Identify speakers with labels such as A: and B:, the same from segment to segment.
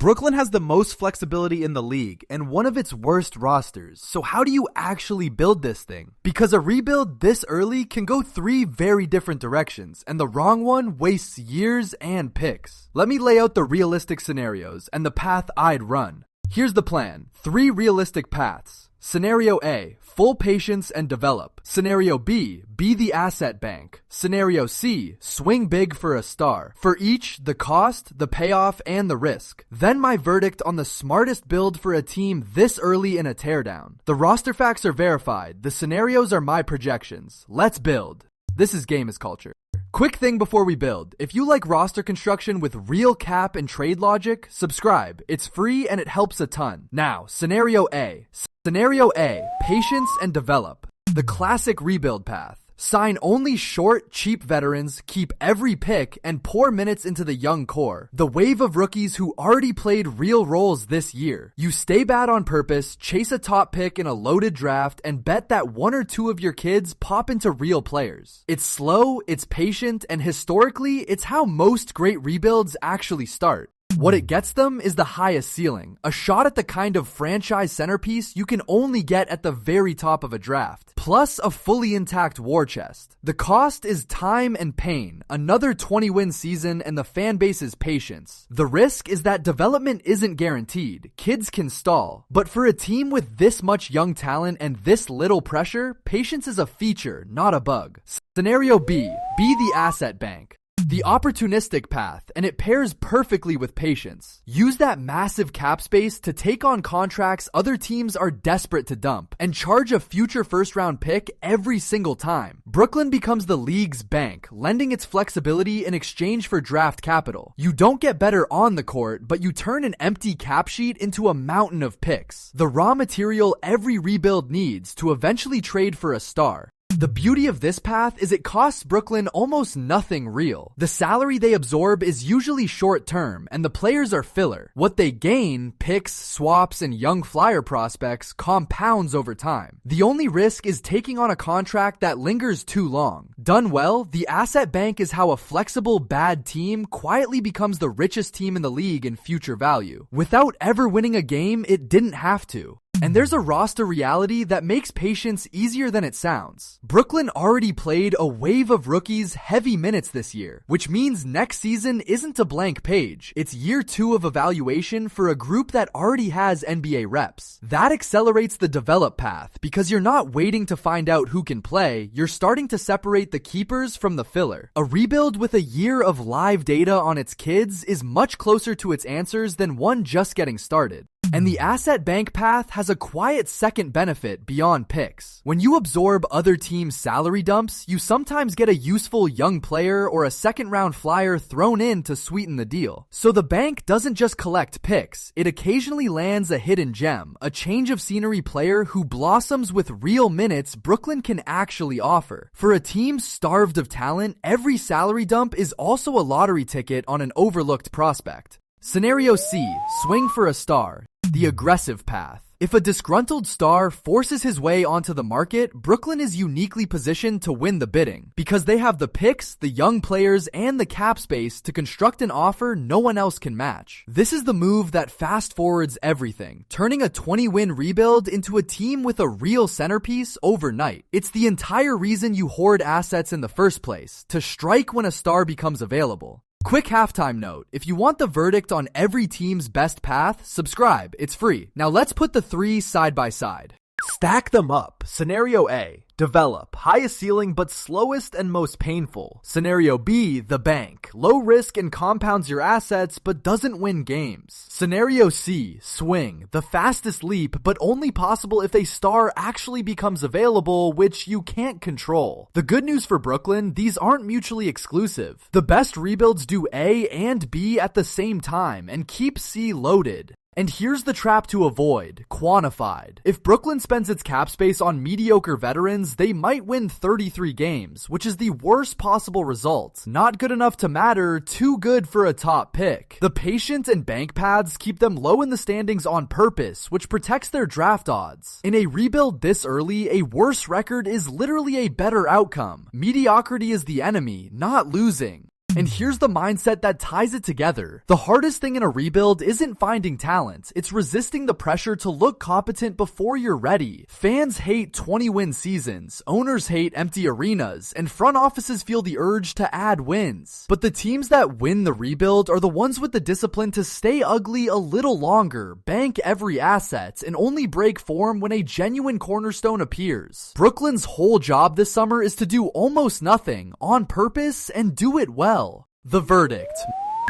A: Brooklyn has the most flexibility in the league and one of its worst rosters, so how do you actually build this thing? Because a rebuild this early can go three very different directions, and the wrong one wastes years and picks. Let me lay out the realistic scenarios and the path I'd run. Here's the plan. 3 realistic paths. Scenario A, full patience and develop. Scenario B, be the asset bank. Scenario C, swing big for a star. For each, the cost, the payoff, and the risk. Then my verdict on the smartest build for a team this early in a teardown. The roster facts are verified. The scenarios are my projections. Let's build. This is Game is Culture. Quick thing before we build. If you like roster construction with real cap and trade logic, subscribe. It's free and it helps a ton. Now, Scenario A. Scenario A, patience and develop. The classic rebuild path. Sign only short, cheap veterans, keep every pick, and pour minutes into the young core. The wave of rookies who already played real roles this year. You stay bad on purpose, chase a top pick in a loaded draft, and bet that 1 or 2 of your kids pop into real players. It's slow, it's patient, and historically, it's how most great rebuilds actually start. What it gets them is the highest ceiling, a shot at the kind of franchise centerpiece you can only get at the very top of a draft, plus a fully intact war chest. The cost is time and pain, another 20-win season and the fan base's patience. The risk is that development isn't guaranteed, kids can stall, but for a team with this much young talent and this little pressure, patience is a feature, not a bug. Scenario B, be the asset bank. The opportunistic path, and it pairs perfectly with patience. Use that massive cap space to take on contracts other teams are desperate to dump, and charge a future first-round pick every single time. Brooklyn becomes the league's bank, lending its flexibility in exchange for draft capital. You don't get better on the court, but you turn an empty cap sheet into a mountain of picks. The raw material every rebuild needs to eventually trade for a star. The beauty of this path is it costs Brooklyn almost nothing real. The salary they absorb is usually short term, and the players are filler. What they gain, picks, swaps, and young flyer prospects, compounds over time. The only risk is taking on a contract that lingers too long. Done well, the asset bank is how a flexible, bad team quietly becomes the richest team in the league in future value. Without ever winning a game, it didn't have to. And there's a roster reality that makes patience easier than it sounds. Brooklyn already played a wave of rookies heavy minutes this year, which means next season isn't a blank page. It's year 2 of evaluation for a group that already has NBA reps. That accelerates the develop path because you're not waiting to find out who can play, you're starting to separate the keepers from the filler. A rebuild with a year of live data on its kids is much closer to its answers than one just getting started. And the asset bank path has a quiet second benefit beyond picks. When you absorb other teams' salary dumps, you sometimes get a useful young player or a second-round flyer thrown in to sweeten the deal. So the bank doesn't just collect picks, it occasionally lands a hidden gem, a change of scenery player who blossoms with real minutes Brooklyn can actually offer. For a team starved of talent, every salary dump is also a lottery ticket on an overlooked prospect. Scenario C, swing for a star. The aggressive path. If a disgruntled star forces his way onto the market, Brooklyn is uniquely positioned to win the bidding because they have the picks, the young players, and the cap space to construct an offer no one else can match. This is the move that fast forwards everything, turning a 20-win rebuild into a team with a real centerpiece overnight. It's the entire reason you hoard assets in the first place, to strike when a star becomes available. Quick halftime note, if you want the verdict on every team's best path, subscribe, it's free. Now let's put the 3 side by side. Stack them up. Scenario A, develop, highest ceiling but slowest and most painful. Scenario B, the bank, low risk and compounds your assets but doesn't win games. Scenario C, swing, the fastest leap but only possible if a star actually becomes available, which you can't control. The good news for Brooklyn, these aren't mutually exclusive. The best rebuilds do A and B at the same time and keep C loaded. And here's the trap to avoid, quantified. If Brooklyn spends its cap space on mediocre veterans, they might win 33 games, which is the worst possible result. Not good enough to matter, too good for a top pick. The patient and bank paths keep them low in the standings on purpose, which protects their draft odds. In a rebuild this early, a worse record is literally a better outcome. Mediocrity is the enemy, not losing. And here's the mindset that ties it together. The hardest thing in a rebuild isn't finding talent, it's resisting the pressure to look competent before you're ready. Fans hate 20-win seasons, owners hate empty arenas, and front offices feel the urge to add wins. But the teams that win the rebuild are the ones with the discipline to stay ugly a little longer, bank every asset, and only break form when a genuine cornerstone appears. Brooklyn's whole job this summer is to do almost nothing, on purpose, and do it well. The verdict.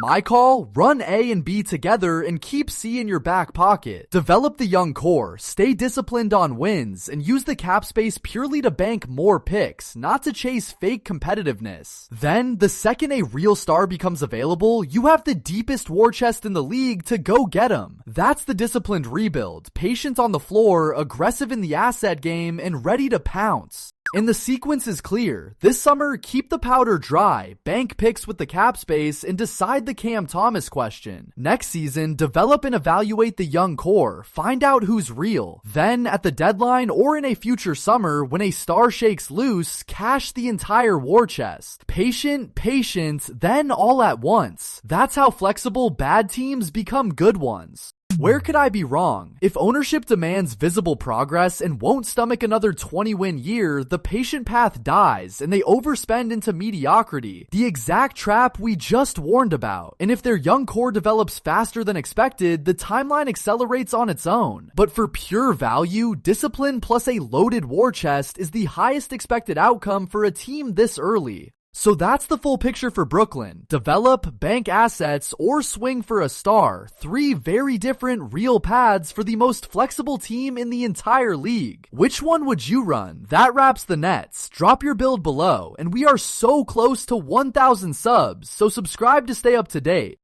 A: My call, run A and B together and keep C in your back pocket. Develop the young core, stay disciplined on wins, and use the cap space purely to bank more picks, not to chase fake competitiveness. Then, the second a real star becomes available, you have the deepest war chest in the league to go get him. That's the disciplined rebuild, patient on the floor, aggressive in the asset game, and ready to pounce. And the sequence is clear. This summer, keep the powder dry, bank picks with the cap space, and decide the Cam Thomas question. Next season, develop and evaluate the young core, find out who's real. Then, at the deadline or in a future summer, when a star shakes loose, cash the entire war chest. Patient, then all at once. That's how flexible bad teams become good ones. Where could I be wrong? If ownership demands visible progress and won't stomach another 20-win year, the patient path dies and they overspend into mediocrity, the exact trap we just warned about. And if their young core develops faster than expected, the timeline accelerates on its own. But for pure value, discipline plus a loaded war chest is the highest expected outcome for a team this early. So that's the full picture for Brooklyn. Develop, bank assets, or swing for a star. 3 very different real paths for the most flexible team in the entire league. Which one would you run? That wraps the nets. Drop your build below, and we are so close to 1,000 subs, so subscribe to stay up to date.